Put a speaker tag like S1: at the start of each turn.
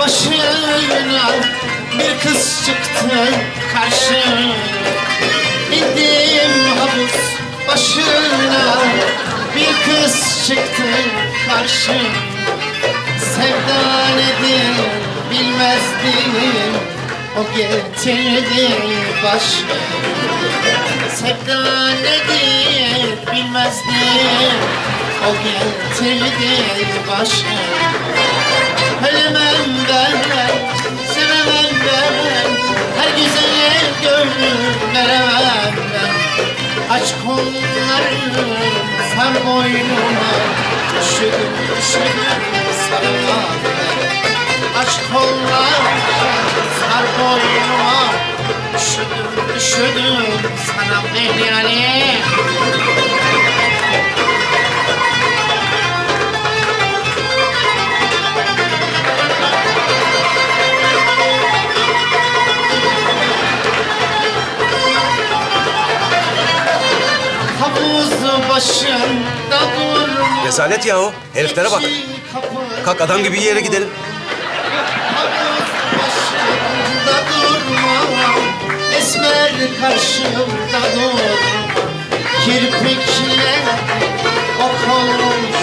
S1: başına bir kız çıktı karşıma. İndim havuz başına bir kız çıktı karşıma. Sevda nedir bilmezdim, o getirdi başıma. Sevda nedir bilmezdim, o getirdi başıma. Ölmem ben, sevemem ben, her güzel gönlüm veremem ben. Aç kollarını sar boynuma, üşüdüm sarılamam ben. Aç kollarını sar boynuma, üşüdüm sana ben yani. Havuz başında durma.
S2: Rezalet yahu. Heriflere bak. Kalk adam gibi bir yere gidelim.
S1: Havuz başında durma, esmer karşımda durma. Kirpikle ok olmuş